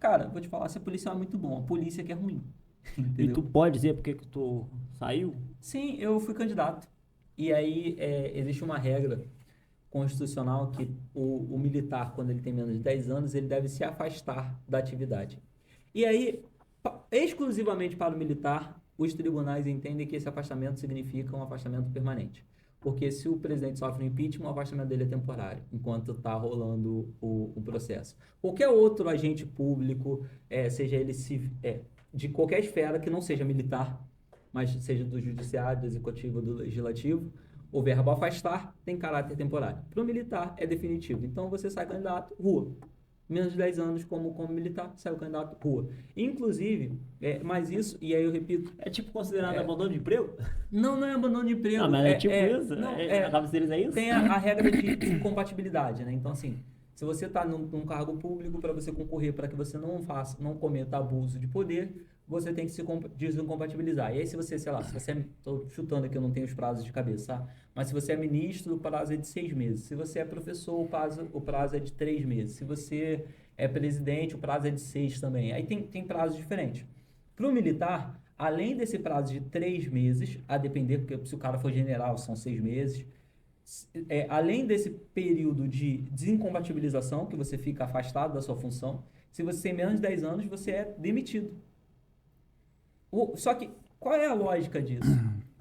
Cara, vou te falar, ser policial é muito bom, a polícia que é ruim, E tu entendeu? pode dizer por que que tu saiu? Sim, eu fui candidato. E aí existe uma regra constitucional que o militar, quando ele tem menos de 10 anos, ele deve se afastar da atividade. E aí, exclusivamente para o militar, os tribunais entendem que esse afastamento significa um afastamento permanente. Porque se o presidente sofre um impeachment, o afastamento dele é temporário, enquanto está rolando o processo. Qualquer outro agente público, seja ele de qualquer esfera que não seja militar, mas seja do judiciário, do executivo, do legislativo, o verbo afastar tem caráter temporário. Para o militar é definitivo. Então você sai candidato, rua. Menos de 10 anos como militar, sai o candidato, rua. Inclusive, mas isso, e aí eu repito, É tipo considerado é, abandono de emprego? não é abandono de Não, emprego, mas é tipo isso. não, A cabeça deles é isso? tem a regra de incompatibilidade, né? Então, assim, se você está num cargo público, para você concorrer, para que você não cometa abuso de poder, você tem que se desincompatibilizar. E aí, se você, sei lá, se você estou chutando aqui, eu não tenho os prazos de cabeça, tá? Mas se você é ministro, o prazo é de 6 meses. Se você é professor, o prazo é de 3 meses. Se você é presidente, o prazo é de 6 também. Aí tem prazos diferentes. Para o militar, além desse prazo de 3 meses, a depender, porque se o cara for general, são 6 meses. Além desse período de desincompatibilização, que você fica afastado da sua função, se você tem menos de 10 anos, você é demitido. Só que, qual é a lógica disso?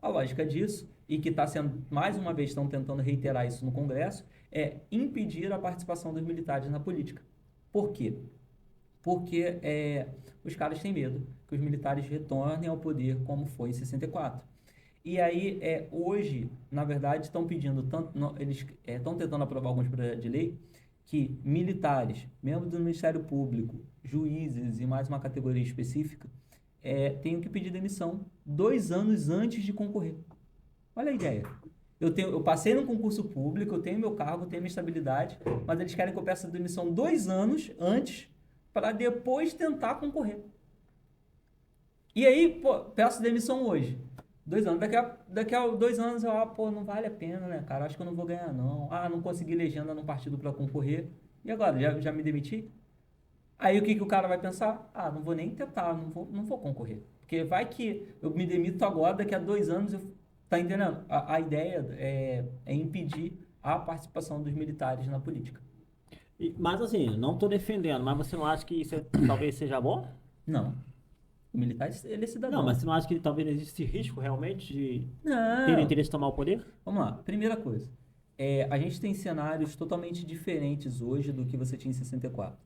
A lógica disso, e que está sendo, mais uma vez, estão tentando reiterar isso no Congresso, é impedir a participação dos militares na política. Por quê? Porque os caras têm medo que os militares retornem ao poder como foi em 64. E aí, hoje, na verdade, estão pedindo, tanto, eles estão tentando aprovar alguns projetos de lei que militares, membros do Ministério Público, juízes e mais uma categoria específica, tenham que pedir demissão 2 anos antes de concorrer. Olha a ideia. Eu passei num concurso público, eu tenho meu cargo, tenho minha estabilidade, mas eles querem que eu peça demissão 2 anos antes para depois tentar concorrer. E aí, pô, peço demissão hoje. 2 anos. Daqui a 2 anos eu, pô, não vale a pena, né, cara? Acho que eu não vou ganhar, não. Ah, não consegui legenda num partido para concorrer. E agora? Já me demiti? Aí o que, que o cara vai pensar? Ah, não vou nem tentar, não vou concorrer. Porque vai que eu me demito agora, daqui a 2 anos eu. Tá entendendo? A ideia é impedir a participação dos militares na política. Mas assim, não tô defendendo, mas você não acha que isso talvez seja bom? Não. O militar, ele é Não, mas cidadão. você não acha que talvez existe risco realmente de ter Não. interesse em tomar o poder? Vamos lá. Primeira coisa. A gente tem cenários totalmente diferentes hoje do que você tinha em 64.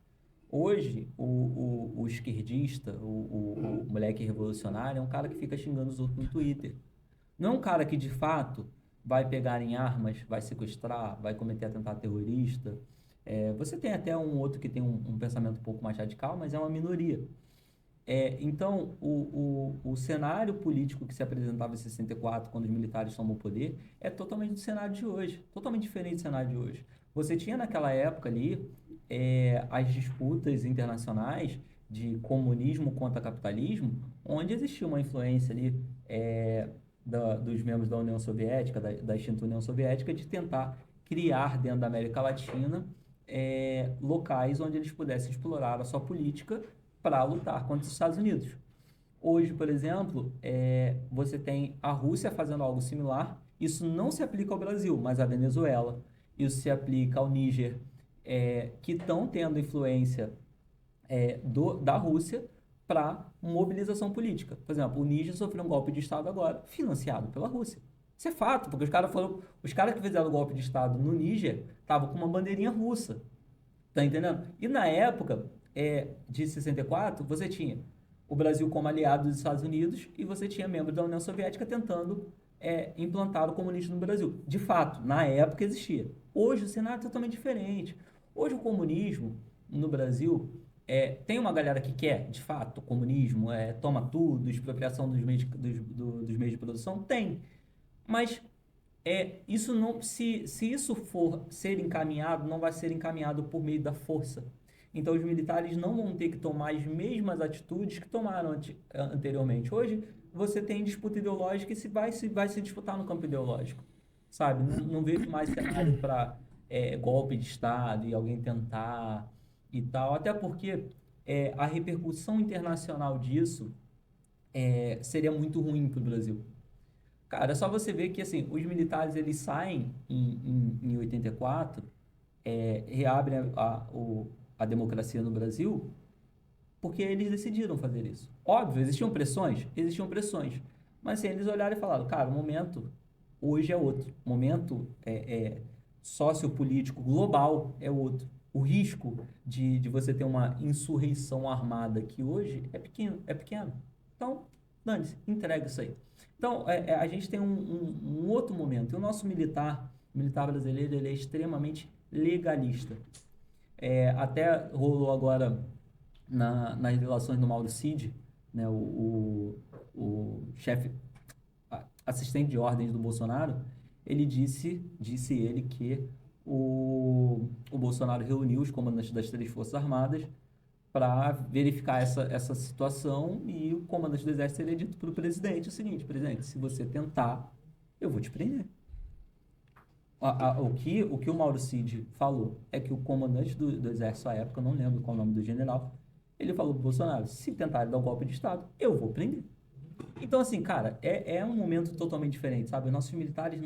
Hoje, o esquerdista, o moleque revolucionário, é um cara que fica xingando os outros no Twitter. Não é um cara que, de fato, vai pegar em armas, vai sequestrar, vai cometer atentado terrorista. Você tem até um outro que tem um pensamento um pouco mais radical, mas é uma minoria. Então, o cenário político que se apresentava em 64, quando os militares tomam o poder, é totalmente do cenário de hoje, totalmente diferente do cenário de hoje. Você tinha naquela época ali as disputas internacionais de comunismo contra capitalismo, onde existia uma influência ali dos membros da União Soviética, da extinta União Soviética, de tentar criar dentro da América Latina locais onde eles pudessem explorar a sua política para lutar contra os Estados Unidos. Hoje, por exemplo, você tem a Rússia fazendo algo similar. Isso não se aplica ao Brasil, mas à Venezuela. Isso se aplica ao Níger, que estão tendo influência da Rússia para mobilização política. Por exemplo, o Níger sofreu um golpe de Estado agora, financiado pela Rússia. Isso é fato, porque os caras que fizeram o golpe de Estado no Níger estavam com uma bandeirinha russa. Tá entendendo? E na época de 64, você tinha o Brasil como aliado dos Estados Unidos e você tinha membros da União Soviética tentando implantar o comunismo no Brasil. De fato, na época existia. Hoje o cenário é totalmente diferente. Hoje o comunismo no Brasil tem uma galera que quer, de fato, o comunismo, toma tudo, expropriação dos meios, dos meios de produção? Tem. Mas isso não, se isso for ser encaminhado, não vai ser encaminhado por meio da força. Então os militares não vão ter que tomar as mesmas atitudes que tomaram anteriormente. Hoje você tem disputa ideológica e vai se disputar no campo ideológico, sabe? Não vejo mais cenário para golpe de Estado e alguém tentar e tal, até porque a repercussão internacional disso seria muito ruim para o Brasil. Cara, é só você ver que, assim, os militares, eles saem em 84, reabrem a democracia no Brasil, porque eles decidiram fazer isso. Óbvio, existiam pressões? Existiam pressões. Mas, assim, eles olharam e falaram, cara, o momento hoje é outro. O momento sociopolítico global é outro. O risco de você ter uma insurreição armada aqui hoje é pequeno, é pequeno. Então, dane-se, entrega isso aí. Então, a gente tem um outro momento. E o nosso militar brasileiro, ele é extremamente legalista. Até rolou agora nas relações do Mauro Cid, né, o chefe, assistente de ordens do Bolsonaro, ele disse ele que o Bolsonaro reuniu os comandantes das 3 Forças Armadas para verificar essa situação, e o comandante do Exército teria dito para o presidente o seguinte: presidente, se você tentar, eu vou te prender. O que o Mauro Cid falou é que o comandante do Exército à época, não lembro qual é o nome do general, ele falou para o Bolsonaro: se tentarem dar um golpe de Estado, eu vou prender. Então, assim, cara, é um momento totalmente diferente, sabe? Nossos militares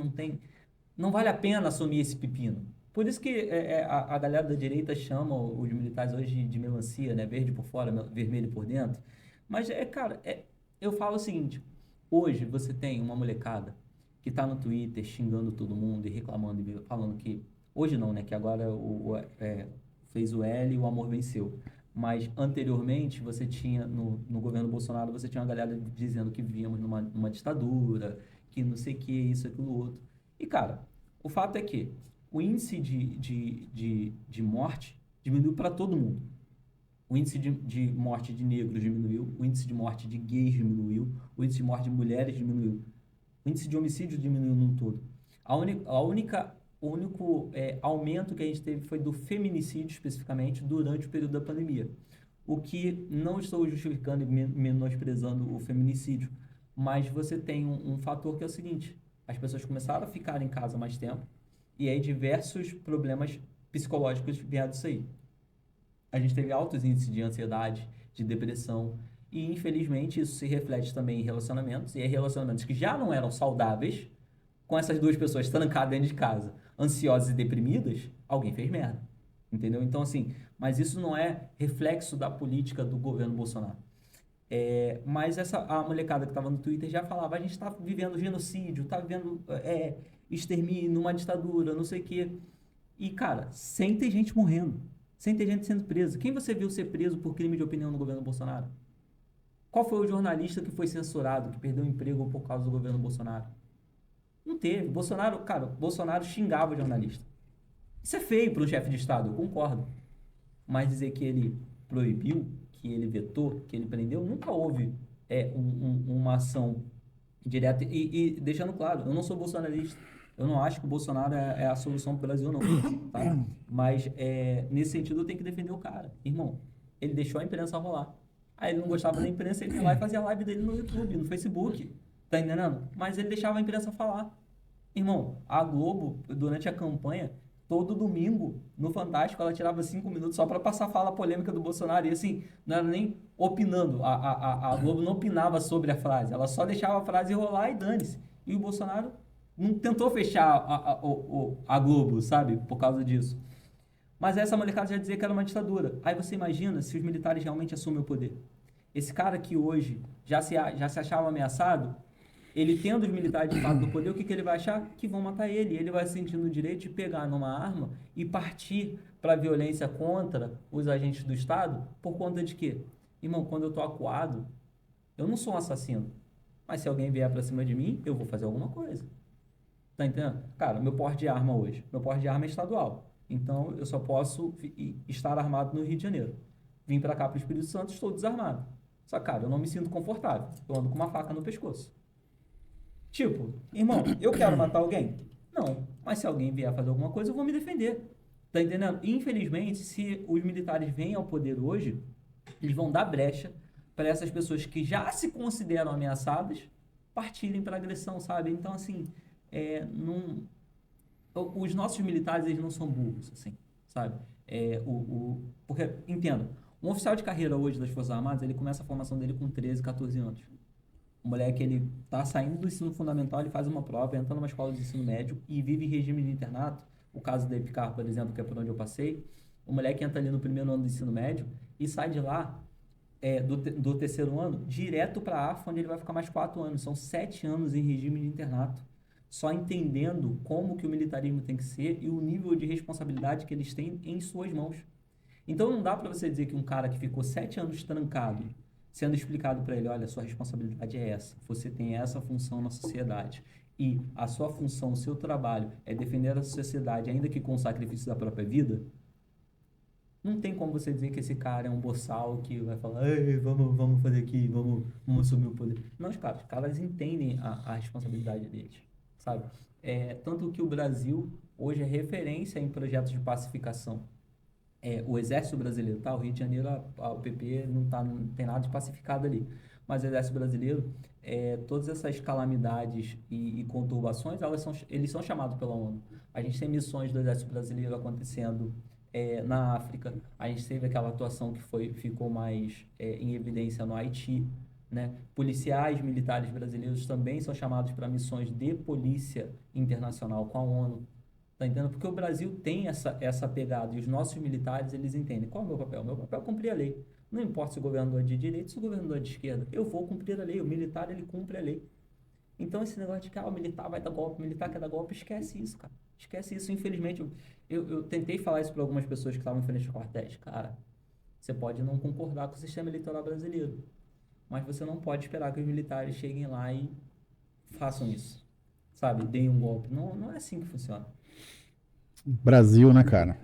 não vale a pena assumir esse pepino. Por isso que a galera da direita chama os militares hoje de melancia, né? Verde por fora, vermelho por dentro. Mas, cara, eu falo o seguinte: hoje você tem uma molecada que tá no Twitter xingando todo mundo e reclamando e falando que... Hoje não, né? Que agora fez o L e o amor venceu. Mas anteriormente você tinha, no governo Bolsonaro, você tinha uma galera dizendo que vivíamos numa ditadura, que não sei o que, isso, aquilo, outro. E, cara, o fato é que o índice de morte diminuiu para todo mundo. O índice de morte de negros diminuiu, o índice de morte de gays diminuiu, o índice de morte de mulheres diminuiu, o índice de homicídio diminuiu no todo. O único aumento que a gente teve foi do feminicídio, especificamente, durante o período da pandemia. O que não estou justificando e menosprezando o feminicídio, mas você tem um fator que é o seguinte: as pessoas começaram a ficar em casa mais tempo, e aí diversos problemas psicológicos vieram disso aí. A gente teve altos índices de ansiedade, de depressão, e infelizmente isso se reflete também em relacionamentos, e relacionamentos que já não eram saudáveis, com essas 2 pessoas trancadas dentro de casa, ansiosas e deprimidas, alguém fez merda. Entendeu? Então, assim, mas isso não é reflexo da política do governo Bolsonaro. Mas a molecada que estava no Twitter já falava: a gente está vivendo genocídio, está vivendo extermínio, uma ditadura, não sei o quê. E, cara, sem ter gente morrendo, sem ter gente sendo presa. Quem você viu ser preso por crime de opinião no governo Bolsonaro? Qual foi o jornalista que foi censurado, que perdeu o emprego por causa do governo Bolsonaro? Não teve. Bolsonaro xingava o jornalista. Isso é feio para um chefe de Estado, eu concordo. Mas dizer que ele proibiu, que ele vetou, que ele prendeu, nunca houve uma ação direta. E deixando claro, eu não sou bolsonarista. Eu não acho que o Bolsonaro é a solução para o Brasil, não. Tá? Mas, nesse sentido, eu tenho que defender o cara. Irmão, ele deixou a imprensa rolar. Aí ele não gostava da imprensa, ele ia lá e fazia a live dele no YouTube, no Facebook. Tá entendendo? Mas ele deixava a imprensa falar. Irmão, a Globo, durante a campanha, todo domingo, no Fantástico, ela tirava 5 minutos só para passar a fala polêmica do Bolsonaro. E assim, não era nem opinando. A Globo não opinava sobre a frase. Ela só deixava a frase rolar e dane-se. E o Bolsonaro não tentou fechar a Globo, sabe? Por causa disso. Mas essa molecada já dizia que era uma ditadura. Aí você imagina se os militares realmente assumem o poder. Esse cara que hoje já se achava ameaçado, ele tendo os militares de fato no poder, o que ele vai achar? Que vão matar ele. Ele vai se sentindo o direito de pegar numa arma e partir para a violência contra os agentes do Estado por conta de quê? Irmão, quando eu tô acuado, eu não sou um assassino. Mas se alguém vier para cima de mim, eu vou fazer alguma coisa. Tá entendendo? Cara, meu porte de arma hoje, meu porte de arma é estadual. Então, eu só posso estar armado no Rio de Janeiro. Vim para cá para o Espírito Santo, estou desarmado. Só, cara, eu não me sinto confortável. Eu ando com uma faca no pescoço. Tipo, irmão, eu quero matar alguém? Não. Mas se alguém vier fazer alguma coisa, eu vou me defender. Tá entendendo? Infelizmente, se os militares vêm ao poder hoje, eles vão dar brecha para essas pessoas que já se consideram ameaçadas partirem para agressão, sabe? Então, assim, os nossos militares, eles não são burros, assim, sabe? Porque, entenda, Um oficial de carreira hoje das Forças Armadas, ele começa a formação dele com 13, 14 anos. O moleque, ele tá saindo do ensino fundamental, ele faz uma prova, entra numa escola de ensino médio e vive em regime de internato. O caso da Epicar, por exemplo, que é por onde eu passei, o moleque entra ali no primeiro ano do ensino médio e sai de lá, do terceiro ano, direto para a AFA, onde ele vai ficar mais 4 anos. São 7 anos em regime de internato. Só entendendo como que o militarismo tem que ser e o nível de responsabilidade que eles têm em suas mãos. Então não dá para você dizer que um cara que ficou 7 anos trancado, sendo explicado para ele, olha, sua responsabilidade é essa, você tem essa função na sociedade e a sua função, o seu trabalho é defender a sociedade, ainda que com o sacrifício da própria vida, não tem como você dizer que esse cara é um boçal que vai falar, ei, vamos fazer aqui, vamos assumir o poder. Não, os caras entendem a responsabilidade deles, sabe? Tanto que o Brasil hoje é referência em projetos de pacificação. O Exército Brasileiro, tá? O Rio de Janeiro, o PP não tem nada de pacificado ali. Mas o Exército Brasileiro, todas essas calamidades e conturbações, eles são chamados pela ONU. A gente tem missões do Exército Brasileiro acontecendo na África. A gente teve aquela atuação que ficou mais em evidência no Haiti, né? Policiais militares brasileiros também são chamados para missões de polícia internacional com a ONU. Tá entendendo? Porque o Brasil tem essa pegada e os nossos militares, eles entendem. Qual é o meu papel? Meu papel é cumprir a lei. Não importa se o governador é de direita ou se o governador é de esquerda. Eu vou cumprir a lei. O militar, ele cumpre a lei. Então, esse negócio de que o militar vai dar golpe, o militar quer dar golpe, esquece isso, cara. Esquece isso. Infelizmente, eu tentei falar isso para algumas pessoas que estavam em frente aos quartéis. Cara, você pode não concordar com o sistema eleitoral brasileiro, mas você não pode esperar que os militares cheguem lá e façam isso. Sabe? Deem um golpe. Não é assim que funciona. Brasil, né, cara?